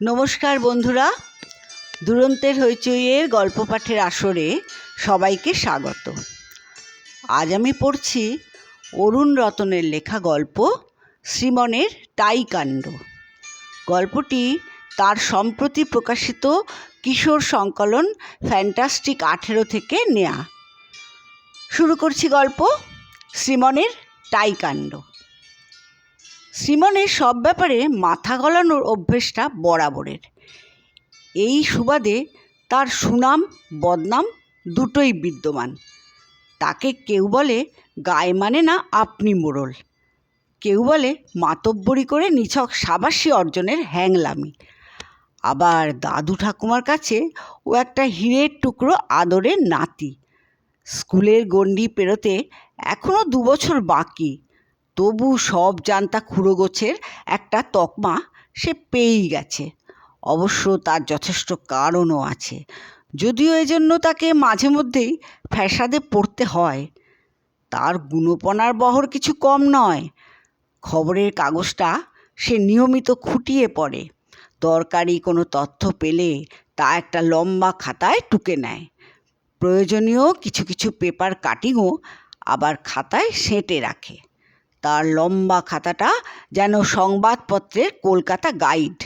নমস্কার বন্ধুরা, দুরন্তের হইচইয়ের গল্প পাঠের আসরে সবাইকে স্বাগত। আজ আমি পড়ছি অরুণ রতনের লেখা গল্প শ্রীমনের টাইকাণ্ড। গল্পটি তার সম্প্রতি প্রকাশিত কিশোর সংকলন ফ্যান্টাস্টিক 18 থেকে নেয়া। শুরু করছি গল্প শ্রীমনের টাইকাণ্ড। শ্রীমনের সব ব্যাপারে মাথা গলানোর অভ্যেসটা বরাবরের। এই সুবাদে তার সুনাম বদনাম দুটোই বিদ্যমান। তাকে কেউ বলে গায়ে মানে না আপনি মোড়ল, কেউ বলে মাতব্বরি করে নিছক সাবাসী অর্জনের হ্যাংলামি। আবার দাদু ঠাকুমার কাছে ও একটা হীরের টুকরো আদরের নাতি। স্কুলের গণ্ডি পেরোতে এখনও 2 বছর বাকি, তবু সব জানতা খুড়োগোছের একটা তকমা সে পেয়েই গেছে। অবশ্য তার যথেষ্ট কারণও আছে, যদিও এজন্য তাকে মাঝে মধ্যেই ফ্যাসাদে পড়তে হয়। তার গুণপনার বহর কিছু কম নয়। খবরের কাগজটা সে নিয়মিত খুঁটিয়ে পড়ে। দরকারি কোনো তথ্য পেলে তা একটা লম্বা খাতায় টুকে নেয়। প্রয়োজনীয় কিছু কিছু পেপার কাটিংও আবার খাতায় সেঁটে রাখে। তার লম্বা খাতাটা যেন সংবাদপত্রের কলকাতা গাইড।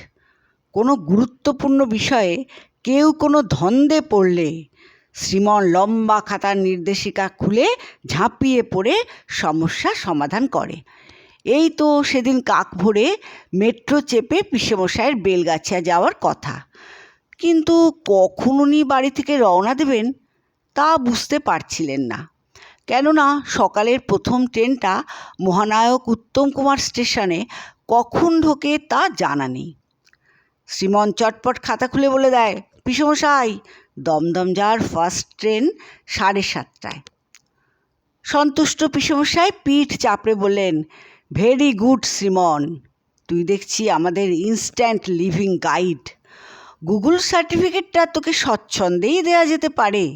কোনো গুরুত্বপূর্ণ বিষয়ে কেউ কোনো ধন্দে পড়লে শ্রীমন লম্বা খাতার নির্দেশিকা খুলে ঝাঁপিয়ে পড়ে সমস্যা সমাধান করে। এই তো সেদিন কাক ভোরে মেট্রো চেপে পিসেমশাইয়ের বেলগাছিয়া যাওয়ার কথা, কিন্তু কখন উনি বাড়ি থেকে রওনা দেবেন তা বুঝতে পারছিলেন না। কেননা সকালের প্রথম ট্রেনটা মহানায়ক উত্তম কুমার স্টেশনে কখন ঢোকে তা জানা নেই। শ্রীমন চটপট খাতা খুলে বলে দেয়, পিসেমশাই, দমদম যাওয়ার ফার্স্ট ট্রেন 7:30টায়। সন্তুষ্ট পিসেমশাই পিঠ চাপড়ে বললেন, ভেরি গুড শ্রীমন, তুই দেখছি আমাদের ইনস্ট্যান্ট লিভিং গাইড। গুগল সার্টিফিকেটটা তোকে স্বচ্ছন্দেই দেওয়া যেতে পারে।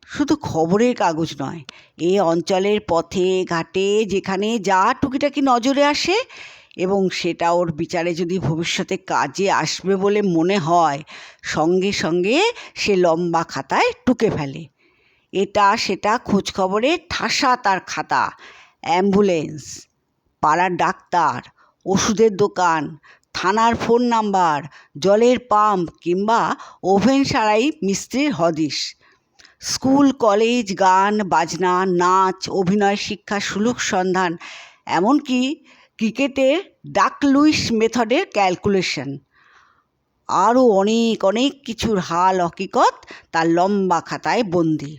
শুধু খবরের কাগজ নয়, এই অঞ্চলের পথে ঘাটে যেখানে যা টুকিটাকি নজরে আসে এবং সেটা ওর বিচারে যদি ভবিষ্যতে কাজে আসবে বলে মনে হয়, সঙ্গে সঙ্গে সে লম্বা খাতায় টুকে ফেলে। এটা সেটা খোঁজখবরে ঠাসা তার খাতা। অ্যাম্বুলেন্স, পাড়ার ডাক্তার, ওষুধের দোকান, থানার ফোন নাম্বার, জলের পাম্প কিংবা ওভেন সারাই মিস্ত্রির হদিশ, স্কুল কলেজ, গান বাজনা, নাচ, অভিনয় শিক্ষা সুলুক সন্ধান, এমনকি ক্রিকেটের ডাক লুইস মেথডের ক্যালকুলেশন, আরও অনেক অনেক কিছুর হাল হকিকত তার লম্বা খাতায় বন্দি।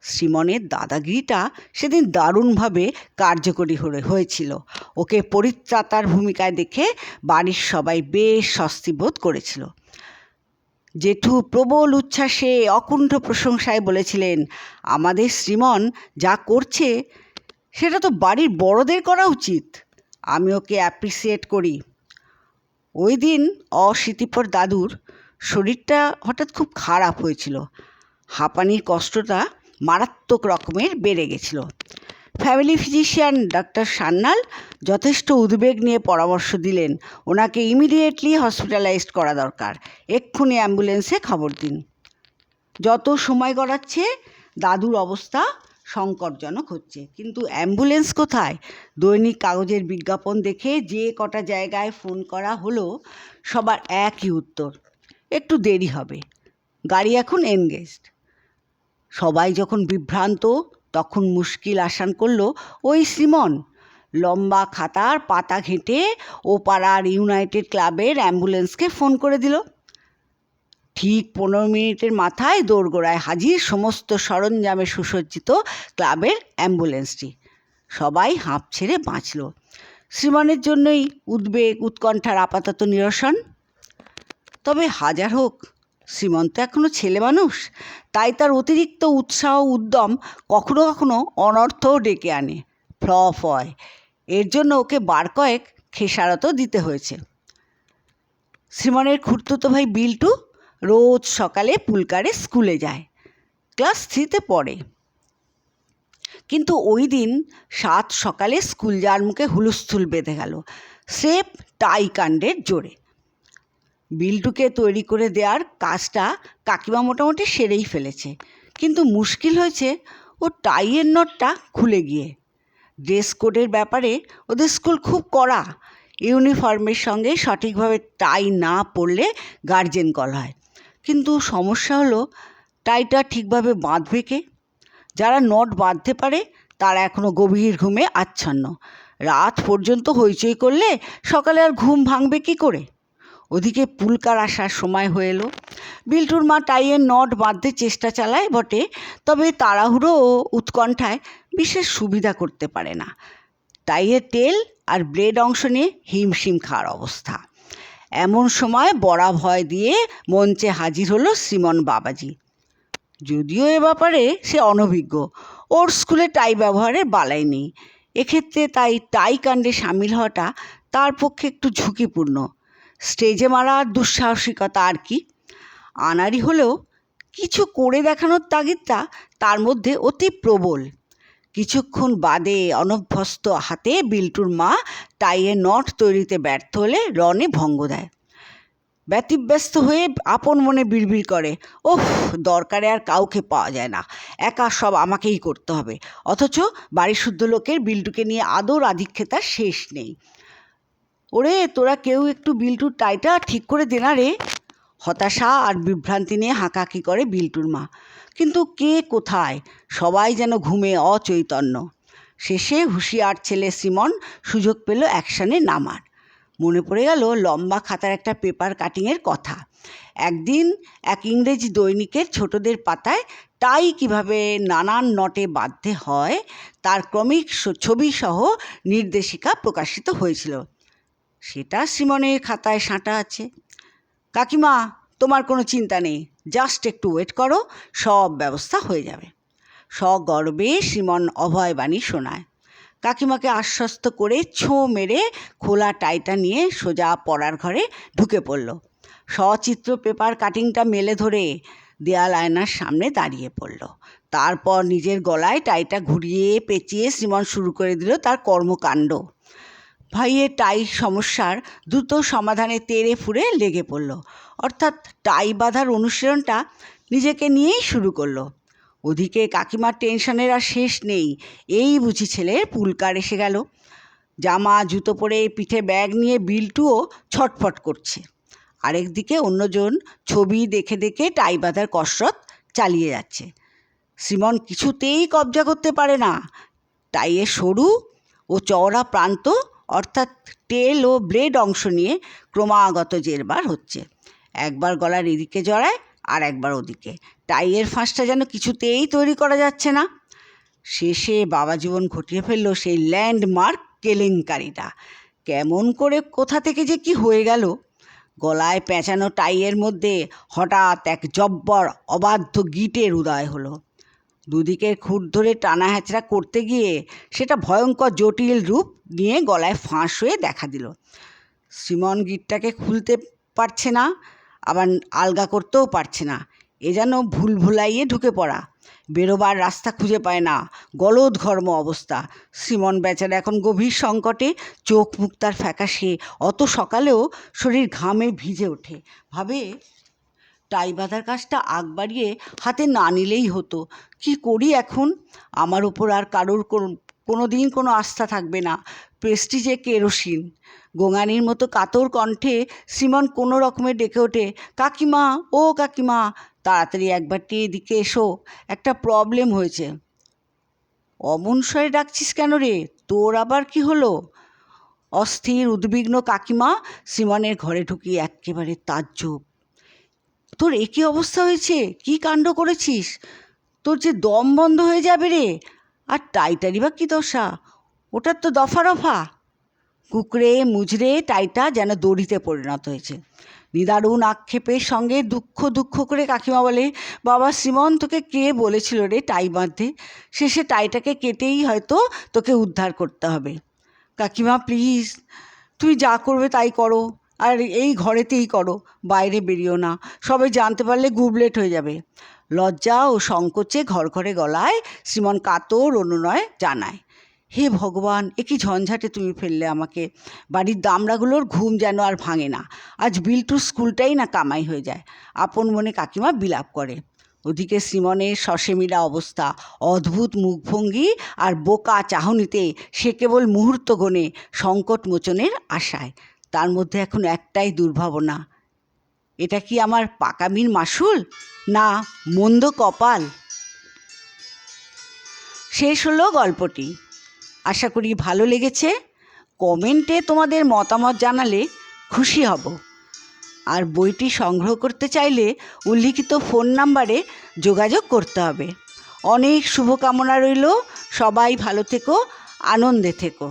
শ্রীমনের দাদাগিরিটা সেদিন দারুণভাবে কার্যকরী হয়েছিল। ওকে পরিত্রাতার ভূমিকায় দেখে বাড়ির সবাই বেশ স্বস্তি বোধ করেছিল। জেঠু প্রবল উচ্ছ্বাসে অকুণ্ঠ প্রশংসায় বলেছিলেন, আমাদের শ্রীমন যা করছে সেটা তো বাড়ির বড়দের করা উচিত। আমি ওকে অ্যাপ্রিসিয়েট করি। ওই দিন অশীতিপর দাদুর শরীরটা হঠাৎ খুব খারাপ হয়েছিল। হাঁপানির কষ্টটা মারাত্মক রকমের বেড়ে গেছিল। ফ্যামিলি ফিজিশিয়ান ডাক্তার সান্যাল যথেষ্ট উদ্বেগ নিয়ে পরামর্শ দিলেন, ওনাকে ইমিডিয়েটলি হসপিটালাইজড করা দরকার, এক্ষুনি অ্যাম্বুলেন্সে খবর দিন। যত সময় গড়াচ্ছে দাদুর অবস্থা সংকটজনক হচ্ছে, কিন্তু অ্যাম্বুলেন্স কোথায়? দৈনিক কাগজের বিজ্ঞাপন দেখে যে কটা জায়গায় ফোন করা হলো, সবার একই উত্তর, একটু দেরি হবে, গাড়ি এখন এনগেজড। সবাই যখন বিভ্রান্ত, তখন মুশকিল আসান করলো ওই শ্রীমন। লম্বা খাতার পাতা ঘেঁটে ও পাড়ার ইউনাইটেড ক্লাবের অ্যাম্বুলেন্সকে ফোন করে দিল। ঠিক 15 মিনিটের মাথায় দোরগোড়ায় হাজির সমস্ত সরঞ্জামে সুসজ্জিত ক্লাবের অ্যাম্বুলেন্সটি। সবাই হাঁপ ছেড়ে বাঁচল। শ্রীমনের জন্যই উদ্বেগ উৎকণ্ঠার আপাতত নিরসন। তবে হাজার হোক, শ্রীমন তো এখনও ছেলে মানুষ, তাই তার অতিরিক্ত উৎসাহ উদ্যম কখনো কখনো অনর্থও ডেকে আনে, ফ্লপ হয়। এর জন্য ওকে বার কয়েক খেসারতও দিতে হয়েছে। শ্রীমনের খুড়তুতো ভাই বিল্টু রোজ সকালে পুলকারে স্কুলে যায়, ক্লাস 3তে পড়ে। কিন্তু ওই দিন 7 সকালে স্কুল যাওয়ার মুখে হুলস্থুল বেঁধে গেল, স্রেফ টাইকাণ্ডের জোরে। বিল্টুকে তৈরি করে দেওয়ার কাজটা কাকিমা মোটামুটি সেরেই ফেলেছে, কিন্তু মুশকিল হয়েছে ও টাইয়ের নটটা খুলে গিয়ে। ড্রেস কোডের ব্যাপারে ওদের স্কুল খুব কড়া। ইউনিফর্মের সঙ্গে সঠিকভাবে টাই না পরলে গার্জেন কল হয়। কিন্তু সমস্যা হলো টাইটা ঠিকভাবে বাঁধবে কে? যারা নট বাঁধতে পারে তারা এখনও গভীর ঘুমে আচ্ছন্ন। রাত পর্যন্ত হইচই করলে সকালে আর ঘুম ভাঙবে কী করে? ওদিকে পুলকার আসার সময় হয়ে এলো। বিল্টুর মা টাইয়ের নট বাঁধতে চেষ্টা চালায় বটে, তবে তাড়াহুড়ো ও উৎকণ্ঠায় বিশেষ সুবিধা করতে পারে না। টাইয়ের টেল আর ব্লেড অংশ নিয়ে হিমশিম খাওয়ার অবস্থা। এমন সময় বড়া ভয় দিয়ে মঞ্চে হাজির হলো শ্রীমন বাবাজি। যদিও এ ব্যাপারে সে অনভিজ্ঞ, ওর স্কুলে টাই ব্যবহারের বালাই নেই। এক্ষেত্রে তাই টাই কাণ্ডে সামিল হওয়াটা তার পক্ষে একটু ঝুঁকিপূর্ণ। স্টেজে মারার দুঃসাহসিকতা আর কি, আনাড়ি হলেও কিছু করে দেখানোর তাগিদটা তার মধ্যে অতি প্রবল। কিছুক্ষণ বাদে অনভ্যস্ত হাতে বিল্টুর মা টাইয়ের নট তৈরিতে ব্যর্থ হলে রনে ভঙ্গ দেয়। ব্যতিব্যস্ত হয়ে আপন মনে বিড়বিড় করে, ওফ, দরকারে আর কাউকে পাওয়া যায় না, একা সব আমাকেই করতে হবে। অথচ বাড়ির শুদ্ধ লোকের বিল্টুকে নিয়ে আদর আধিক্যতার শেষ নেই। ওরে, তোরা কেউ একটু বিল্টুর টাইটা ঠিক করে দে না রে। হতাশা আর বিভ্রান্তি নিয়ে হাঁকাকি করে বিল্টুর মা, কিন্তু কে কোথায়, সবাই যেন ঘুমে অচৈতন্য। শেষে হুঁশিয়ার ছেলে সিমন সুযোগ পেল অ্যাকশানে নামার। মনে পড়ে গেল লম্বা খাতার একটা পেপার কাটিংয়ের কথা। একদিন এক ইংরেজি দৈনিকের ছোটদের পাতায় টাই কিভাবে নানান নটে বাঁধতে হয় তার ক্রমিক ছবিসহ নির্দেশিকা প্রকাশিত হয়েছিল। সেটা সিমনের খাতায় সাঁটা আছে। কাকিমা, তোমার কোনো চিন্তা নেই, জাস্ট একটু ওয়েট করো, সব ব্যবস্থা হয়ে যাবে। সগর্বে সিমন অভয়বাণী শোনায়। কাকিমাকে আশ্বস্ত করে ছোঁ মেরে খোলা টাইটা নিয়ে সোজা পড়ার ঘরে ঢুকে পড়ল। সচিত্র পেপার কাটিংটা মেলে ধরে দেয়াল আয়নার সামনে দাঁড়িয়ে পড়ল। তারপর নিজের গলায় টাইটা ঘুরিয়ে পেঁচিয়ে সিমন শুরু করে দিল তার কর্মকাণ্ড। ভাইয়ের টাই সমস্যার দ্রুত সমাধানে তেড়ে ফুঁড়ে লেগে পড়ল, অর্থাৎ টাই বাঁধার অনুশীলনটা নিজেকে নিয়েই শুরু করলো। ওদিকে কাকিমার টেনশনের আর শেষ নেই। এই বুঝি ছেলের পুলকার এসে গেল। জামা জুতো পরে পিঠে ব্যাগ নিয়ে বিল্টুও ছটফট করছে। আরেকদিকে অন্যজন ছবি দেখে দেখে টাই বাঁধার কসরত চালিয়ে যাচ্ছে। সিমন কিছুতেই কবজা করতে পারে না। টাইয়ের সরু ও চওড়া প্রান্ত অর্থাৎ টেল ও ব্লেড অংশ নিয়ে ক্রমাগত জেরবার হচ্ছে। একবার গলার এদিকে জড়ায় আর একবার ওদিকে। টাইয়ের ফাঁসটা যেন কিছুতেই তৈরি করা যাচ্ছে না। শেষে বাবা জীবন ঘটিয়ে ফেলল সেই ল্যান্ডমার্ক কেলেঙ্কারিটা। কেমন করে কোথা থেকে যে কি হয়ে গেল। গলায় পেঁচানো টাইয়ের মধ্যে হঠাৎ এক জব্বর অবাধ্য গিটের উদয় হলো। দুদিকের খুঁট ধরে টানা হ্যাচড়া করতে গিয়ে সেটা ভয়ঙ্কর জটিল রূপ নিয়ে গলায় ফাঁস হয়ে দেখা দিল। সিমন গিটটাকে খুলতে পারছে না, আবার আলগা করতেও পারছে না। এ যেন ভুল ভুলাইয়ে ঢুকে পড়া, বেরোবার রাস্তা খুঁজে পায় না, গলদঘর্ম অবস্থা। সিমন বেচারা এখন গভীর সংকটে, চোখ মুখ তার ফ্যাকাশে, অত সকালেও শরীর ঘামে ভিজে ওঠে। ভাবে টাই বাঁধার কাজটা আগ বাড়িয়ে হাতে না নিলেই হতো। কি করি এখন? আমার ওপর আর কারোর কোনো দিন কোনো আস্থা থাকবে না। প্রেস্টিজে কেরোসিন। গোঙানির মতো কাতর কণ্ঠে সিমন কোনো রকমে ডেকে ওঠে, কাকিমা, ও কাকিমা, তাড়াতাড়ি একবারটি এদিকে এসো, একটা প্রবলেম হয়েছে। অমন স্বরে ডাকছিস কেন রে? তোর আবার কি হলো? অস্থির উদ্বিগ্ন কাকিমা সিমনের ঘরে ঢুকিয়ে একেবারে তাজ্জব। তোর একই অবস্থা হয়েছে? কি কাণ্ড করেছিস? তোর যে দম বন্ধ হয়ে যাবে রে। আর টাইটারই বা কী দশা? ওটার তো দফা রফা। কুকড়ে মুজড়ে টাইটা যেন দড়িতে পরিণত হয়েছে। নিদারুণ আক্ষেপের সঙ্গে দুঃখ করে কাকিমা বলে, বাবা সিমন, তোকে কে বলেছিল রে টাই বাঁধতে? শেষে টাইটাকে কেটেই হয়তো তোকে উদ্ধার করতে হবে। কাকিমা প্লিজ, তুমি যা করবে তাই করো, আর এই ঘরেতেই করো, বাইরে বেরিও না, সবাই জানতে পারলে গুবলেট হয়ে যাবে। লজ্জা ও সংকোচে ঘরে গলায় সিমন কাতর অনুনয় জানায়। হে ভগবান, এ কি ঝঞ্ঝাটে তুমি ফেললে আমাকে। বাড়ির দামড়াগুলোর ঘুম যেন আর ভাঙে না। আজ বিল্টুর স্কুলটাই না কামাই হয়ে যায়। আপন মনে কাকিমা বিলাপ করে। ওদিকে শ্রীমনের শসেমিলা অবস্থা, অদ্ভুত মুখভঙ্গি আর বোকা চাহনিতে সে কেবল মুহূর্ত গোনে সংকট মোচনের আশায়। তার মধ্যে এখন একটাই দুর্ভাবনা, এটা কি আমার পাকামির মাসুল, না মন্দ কপাল? শেষ হলো গল্পটি। আশা করি ভালো লেগেছে। কমেন্টে তোমাদের মতামত জানালে খুশি হব। আর বইটি সংগ্রহ করতে চাইলে উল্লিখিত ফোন নাম্বারে যোগাযোগ করতে হবে। অনেক শুভকামনা রইল। সবাই ভালো থেকো, আনন্দে থেকো।